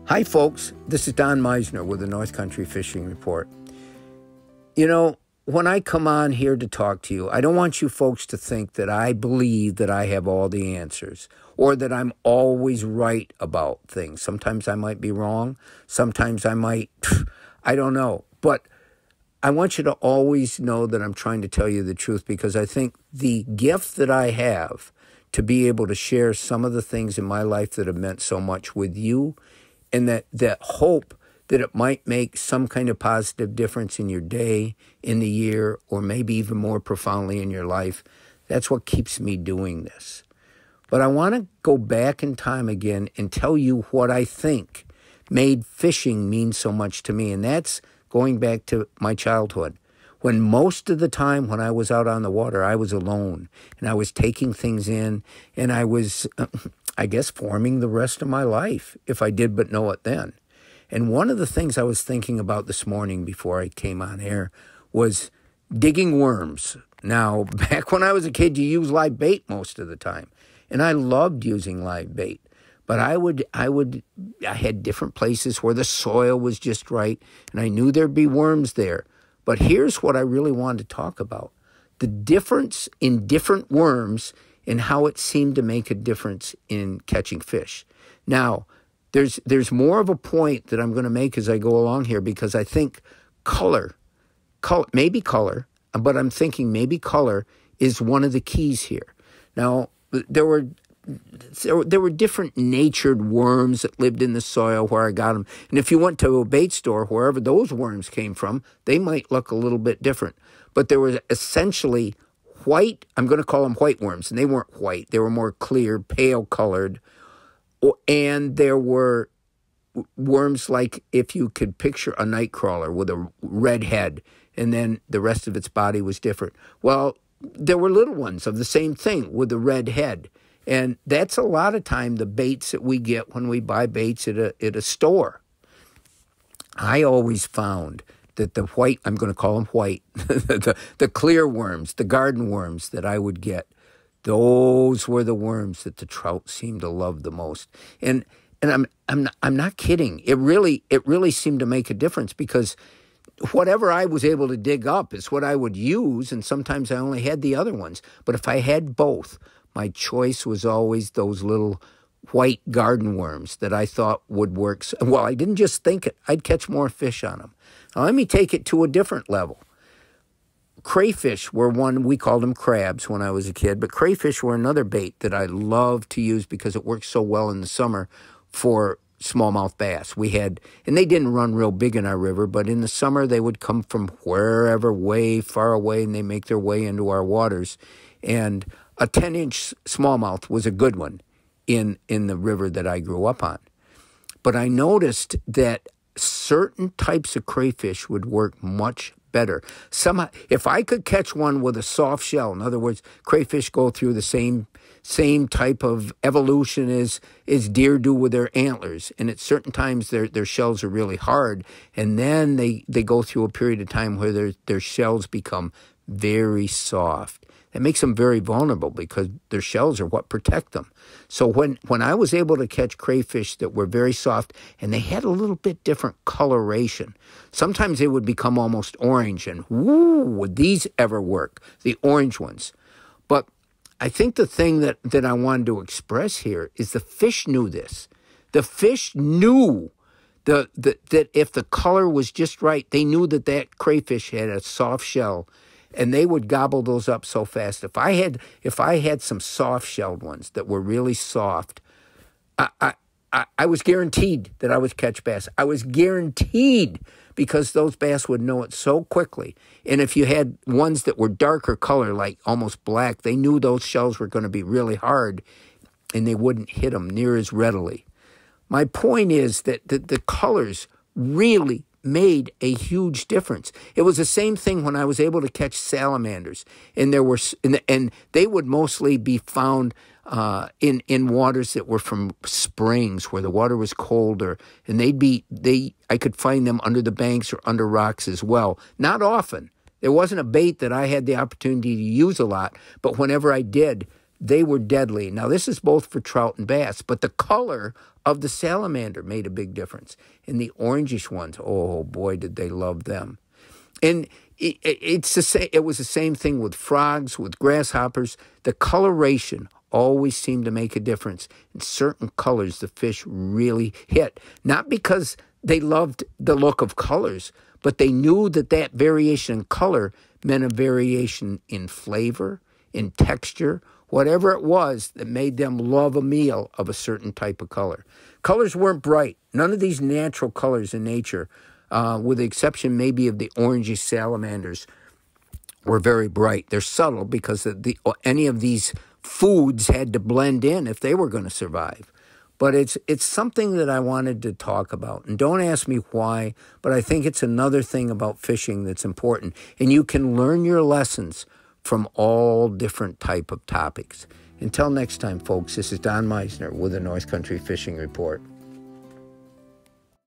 Hi, folks. This is Don Meisner with the North Country Fishing Report. You know, when I come on here to talk to you, I don't want you folks to think that I believe that I have all the answers or that I'm always right about things. Sometimes I might be wrong. Sometimes I don't know. But I want you to always know that I'm trying to tell you the truth, because I think the gift that I have to be able to share some of the things in my life that have meant so much with you, and that hope that it might make some kind of positive difference in your day, in the year, or maybe even more profoundly in your life, that's what keeps me doing this. But I want to go back in time again and tell you what I think made fishing mean so much to me, and that's going back to my childhood, when most of the time when I was out on the water, I was alone, and I was taking things in, and I was I guess, forming the rest of my life, if I did but know it then. And one of the things I was thinking about this morning before I came on air was digging worms. Now, back when I was a kid, you used live bait most of the time, and I loved using live bait. But I had different places where the soil was just right, and I knew there'd be worms there. But here's what I really wanted to talk about: the difference in different worms and how it seemed to make a difference in catching fish. Now, there's more of a point that I'm going to make as I go along here, because I think color, maybe color, but I'm thinking maybe color is one of the keys here. Now, there were different natured worms that lived in the soil where I got them. And if you went to a bait store, wherever those worms came from, they might look a little bit different. But there was essentially white, I'm going to call them white worms, and they weren't white. They were more clear, pale colored. And there were worms like, if you could picture a night crawler with a red head, and then the rest of its body was different. Well, there were little ones of the same thing with a red head. And that's a lot of time the baits that we get when we buy baits at a store. I always found that the white, I'm going to call them white, the clear worms, the garden worms that I would get, those were the worms that the trout seemed to love the most. And I'm not kidding. It really seemed to make a difference, because whatever I was able to dig up is what I would use, and sometimes I only had the other ones. But if I had both, my choice was always those little white garden worms that I thought would work. Well, I didn't just think it. I'd catch more fish on them. Now, let me take it to a different level. Crayfish were one, we called them crabs when I was a kid, but crayfish were another bait that I loved to use because it works so well in the summer for smallmouth bass. And they didn't run real big in our river, but in the summer they would come from wherever, way far away, and they make their way into our waters. And a 10-inch smallmouth was a good one in the river that I grew up on. But I noticed that certain types of crayfish would work much better. If I could catch one with a soft shell, in other words, crayfish go through the same type of evolution as deer do with their antlers, and at certain times their shells are really hard, and then they go through a period of time where their shells become very soft. That makes them very vulnerable, because their shells are what protect them. So when I was able to catch crayfish that were very soft, and they had a little bit different coloration, sometimes they would become almost orange, and woo, would these ever work, the orange ones. But I think the thing that I wanted to express here is the fish knew this. The fish knew that if the color was just right, they knew that crayfish had a soft shell, and they would gobble those up so fast. If I had some soft-shelled ones that were really soft, I was guaranteed that I would catch bass. I was guaranteed, because those bass would know it so quickly. And if you had ones that were darker color, like almost black, they knew those shells were going to be really hard, and they wouldn't hit them near as readily. My point is that the colors really made a huge difference. It was the same thing when I was able to catch salamanders, and they would mostly be found in waters that were from springs where the water was colder, and I could find them under the banks or under rocks as well. Not often. There wasn't a bait that I had the opportunity to use a lot, but whenever I did, they were deadly. Now, this is both for trout and bass, but the color of the salamander made a big difference. And the orangish ones, oh boy, did they love them. And it was the same thing with frogs, with grasshoppers. The coloration always seemed to make a difference. In certain colors, the fish really hit. Not because they loved the look of colors, but they knew that that variation in color meant a variation in flavor, in texture, whatever it was that made them love a meal of a certain type of color. Colors weren't bright. None of these natural colors in nature, with the exception maybe of the orangish salamanders, were very bright. They're subtle because any of these foods had to blend in if they were going to survive. But it's something that I wanted to talk about. And don't ask me why, but I think it's another thing about fishing that's important. And you can learn your lessons from all different type of topics. Until next time, folks, this is Don Meisner with the North Country Fishing Report.